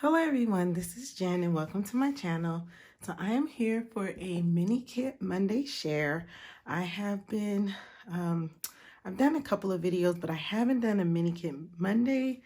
Hello everyone, this is Jen and welcome to my channel. So I am here for a mini kit Monday share. I have been, I've done a couple of videos, but I haven't done a mini kit Monday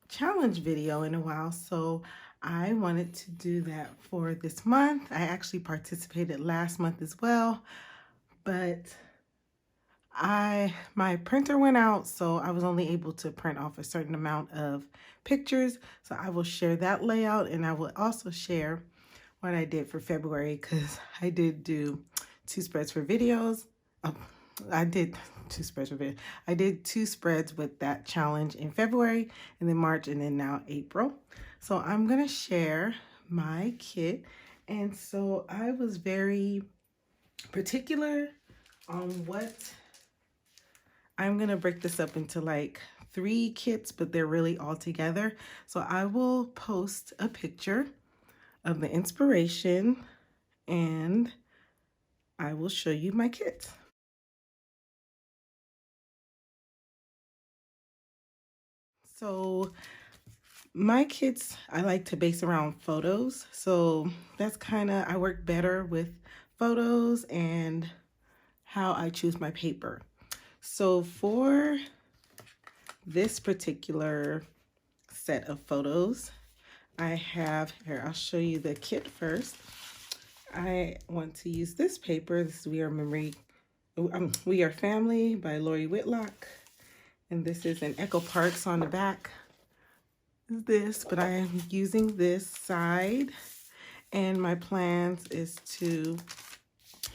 challenge video in a while. So I wanted to do that for this month. I actually participated last month as well, but my printer went out, so I was only able to print off a certain amount of pictures. So I will share that layout, and I will also share what I did for February, because I did do two spreads for videos. Oh, I did two spreads for videos. I did two spreads with that challenge in February, and then March, and then now April. So I'm gonna share my kit. And so I was very particular on what I'm gonna break this up into like 3 kits, but they're really all together. So I will post a picture of the inspiration and I will show you my kit. So my kits, I like to base around photos. So that's I work better with photos and how I choose my paper. So for this particular set of photos, I have here, I'll show you the kit first. I want to use this paper. This is We Are Family by Lori Whitlock. And this is an Echo Parks on the back. But I am using this side. And my plans is to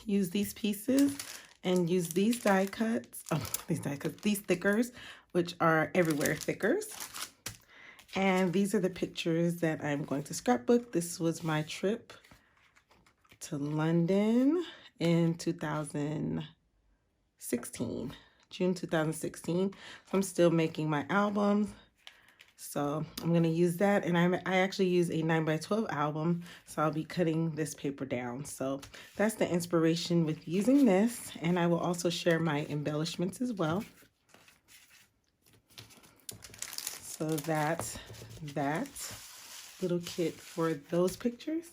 use these pieces and use these die cuts. These thickers, which are Everywhere thickers. And these are the pictures that I'm going to scrapbook. This was my trip to London in 2016, June 2016. So I'm still making my albums. So I'm gonna use that, and I actually use a 9x12 album, so I'll be cutting this paper down. So that's the inspiration with using this, and I will also share my embellishments as well. So that's that little kit for those pictures.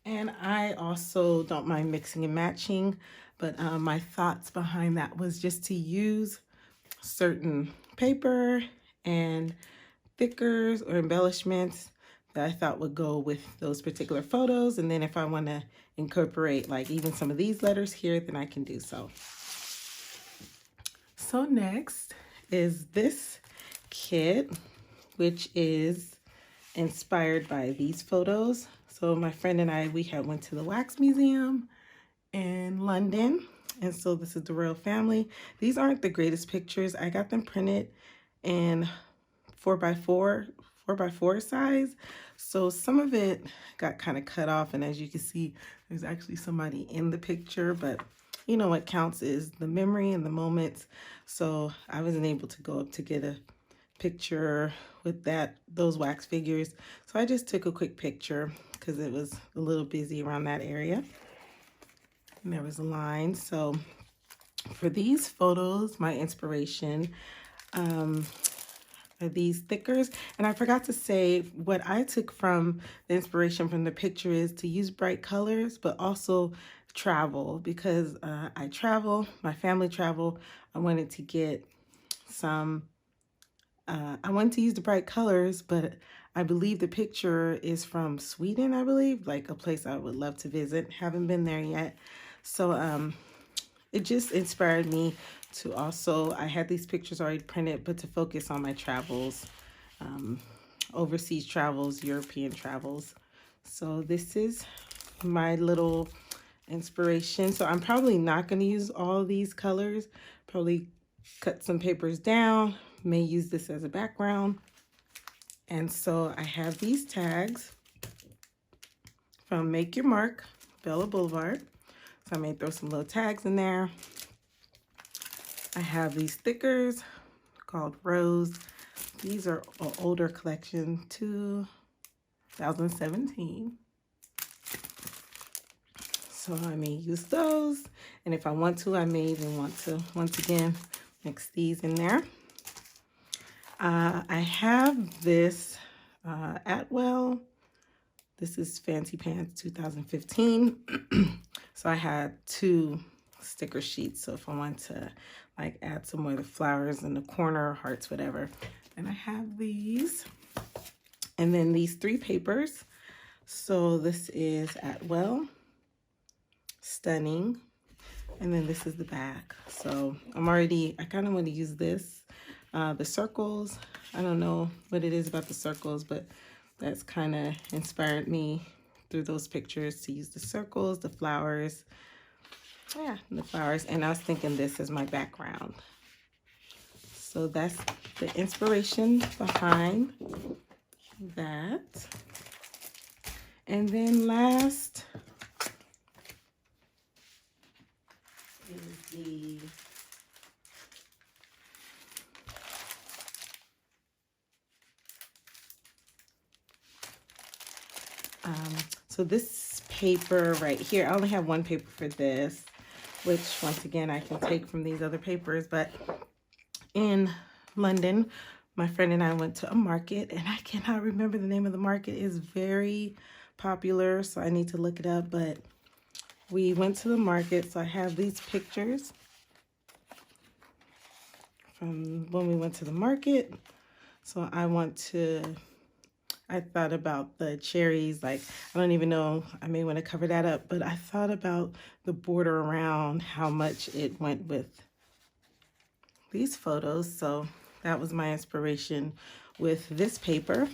And I also don't mind mixing and matching, but my thoughts behind that was just to use certain paper and thickers or embellishments that I thought would go with those particular photos. And then if I want to incorporate like even some of these letters here, then I can do so. So next is this kit, which is inspired by these photos. So my friend and I, we went to the Wax Museum in London. And so this is the royal family. These aren't the greatest pictures. I got them printed in 4x4 size. So some of it got kind of cut off. And as you can see, there's actually somebody in the picture, but you know, what counts is the memory and the moments. So I wasn't able to go up to get a picture with those wax figures. So I just took a quick picture because it was a little busy around that area. And there was a line. So for these photos, my inspiration are these thickers. And I forgot to say, what I took from the inspiration from the picture is to use bright colors, but also travel, because I travel, my family travel. I wanted to get some, I wanted to use the bright colors, but I believe the picture is from Sweden, I believe, like a place I would love to visit. Haven't been there yet. So it just inspired me to also, I had these pictures already printed, but to focus on my travels, overseas travels, European travels. So this is my little inspiration. So I'm probably not going to use all these colors, probably cut some papers down, may use this as a background. And so I have these tags from Make Your Mark, Bella Boulevard. So I may throw some little tags in there. I have these stickers called Rose. These are an older collection, 2017. So I may use those. And if I want to, I may even want to, once again, mix these in there. I have this Atwell. This is Fancy Pants 2015. So I had 2 sticker sheets. So if I want to like add some more of the flowers in the corner, hearts, whatever. And I have these. And then these 3 papers. So this is Atwell, Stunning, and then this is the back. So I kind of want to use this. The circles, I don't know what it is about the circles, but that's kind of inspired me through those pictures to use the circles, the flowers. Yeah, the flowers. And I was thinking this as my background. So that's the inspiration behind that. And then last is the so this paper right here, I only have 1 paper for this, which once again I can take from these other papers. But in London, my friend and I went to a market, and I cannot remember the name of the market. It's very popular, so I need to look it up. But we went to the market, so I have these pictures from when we went to the market. So I thought about the cherries. Like, I don't even know, I may want to cover that up, but I thought about the border around, how much it went with these photos. So that was my inspiration with this paper.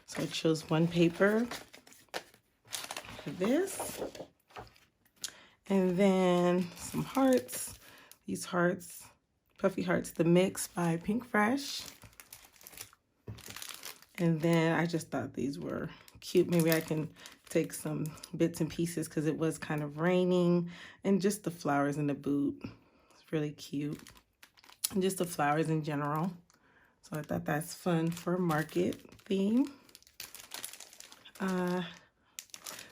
So I chose 1 paper for this. And then some hearts. These hearts, Puffy Hearts, the Mix by Pink Fresh. And then I just thought these were cute. Maybe I can take some bits and pieces because it was kind of raining. And just the flowers in the boot. It's really cute. And just the flowers in general. So I thought that's fun for a market theme.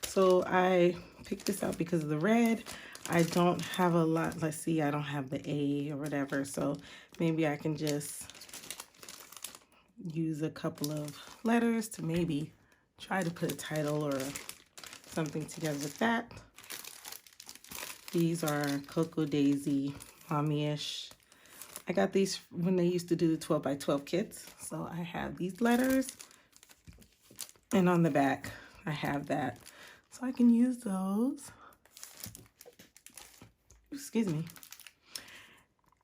So I picked this out because of the red. I don't have a lot. Let's see, I don't have the A or whatever. So maybe I can just use a couple of letters to maybe try to put a title or something together with that. These are Cocoa Daisy, Mommy-ish. I got these when they used to do the 12 by 12 kits. So I have these letters. And on the back, I have that. So I can use those. Excuse me.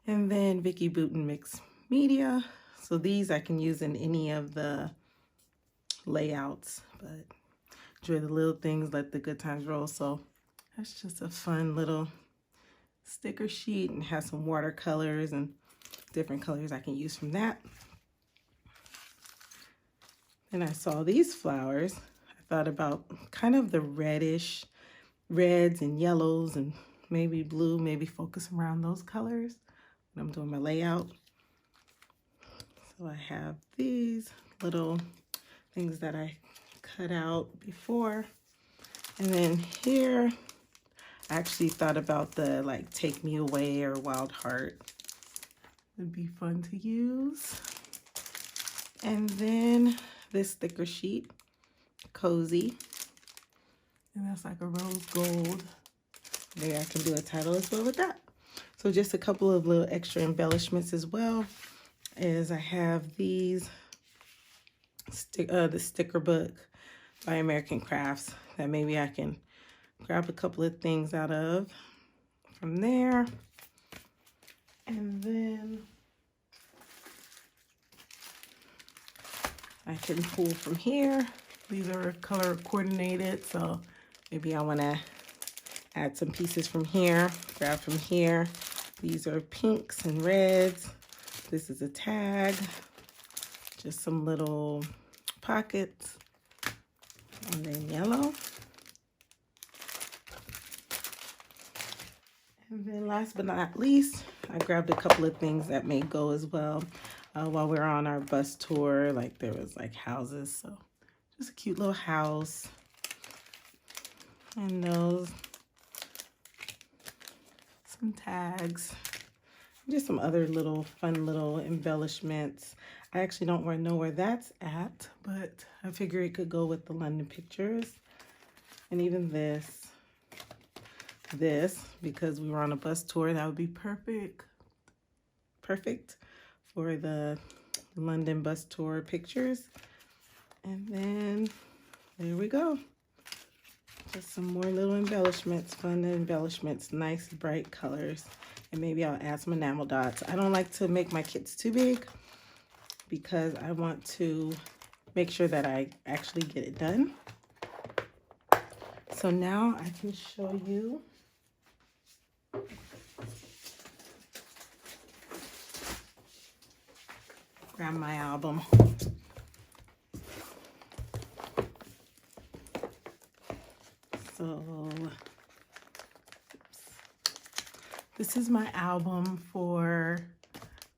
And then Vicki Boutin Mixed Media. So these I can use in any of the layouts, but enjoy the little things, let the good times roll. So that's just a fun little sticker sheet, and has some watercolors and different colors I can use from that. And I saw these flowers. I thought about kind of the reds and yellows and maybe blue, maybe focus around those colors when I'm doing my layout. So I have these little things that I cut out before. And then here, I actually thought about the like Take Me Away or Wild Heart. Would be fun to use. And then this sticker sheet, Cozy. And that's like a rose gold. Maybe I can do a title as well with that. So just a couple of little extra embellishments as well, as I have these, the sticker book by American Crafts that maybe I can grab a couple of things out of from there. And then I can pull from here. These are color coordinated, so maybe I want to add some pieces from here, grab from here. These are pinks and reds. This is a tag, just some little pockets, and then yellow. And then last but not least, I grabbed a couple of things that may go as well while we were on our bus tour. Like there was like houses, so just a cute little house. And those, some tags. just some other little fun little embellishments. I actually don't know where that's at, but I figure it could go with the London pictures. And even this, because we were on a bus tour, that would be perfect for the London bus tour pictures. And then there we go. Just some more little embellishments, fun embellishments, nice bright colors. And maybe I'll add some enamel dots. I don't like to make my kits too big because I want to make sure that I actually get it done. So now I can show you grab my album. So this is my album for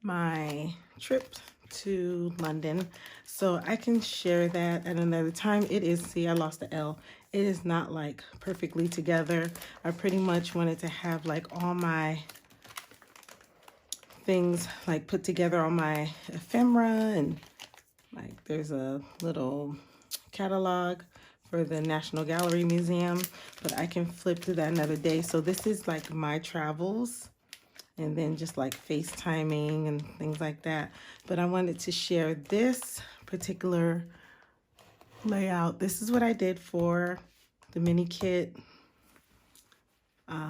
my trip to London. So I can share that at another time. It is, see, I lost the L. It is not like perfectly together. I pretty much wanted to have like all my things like put together on my ephemera, and like there's a little catalog for the National Gallery Museum, but I can flip to that another day. So this is like my travels, and then just like FaceTiming and things like that. But I wanted to share this particular layout. This is what I did for the mini kit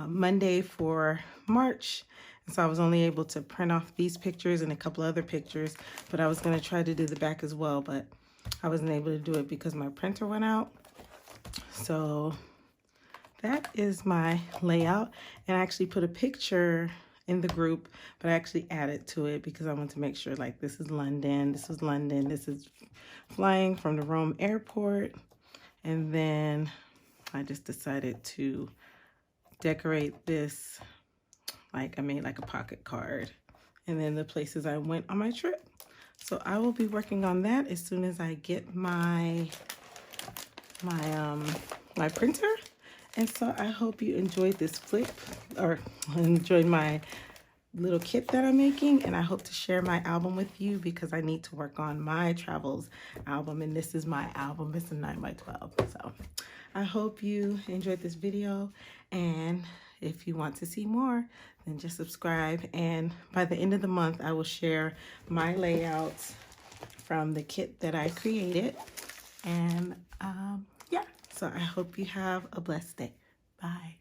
Monday for March. And so I was only able to print off these pictures and a couple other pictures, but I was going to try to do the back as well, but I wasn't able to do it because my printer went out. So that is my layout, and I actually put a picture in the group, but I actually added to it because I want to make sure like this is London, this is London, this is flying from the Rome airport. And then I just decided to decorate this, like I made like a pocket card, and then the places I went on my trip. So I will be working on that as soon as I get my printer. And so I hope you enjoyed this flip, or enjoyed my little kit that I'm making, and I hope to share my album with you because I need to work on my travels album, and this is my album. It's a 9x12. So I hope you enjoyed this video, and if you want to see more, then just subscribe. And by the end of the month, I will share my layouts from the kit that I created. And yeah, so I hope you have a blessed day. Bye.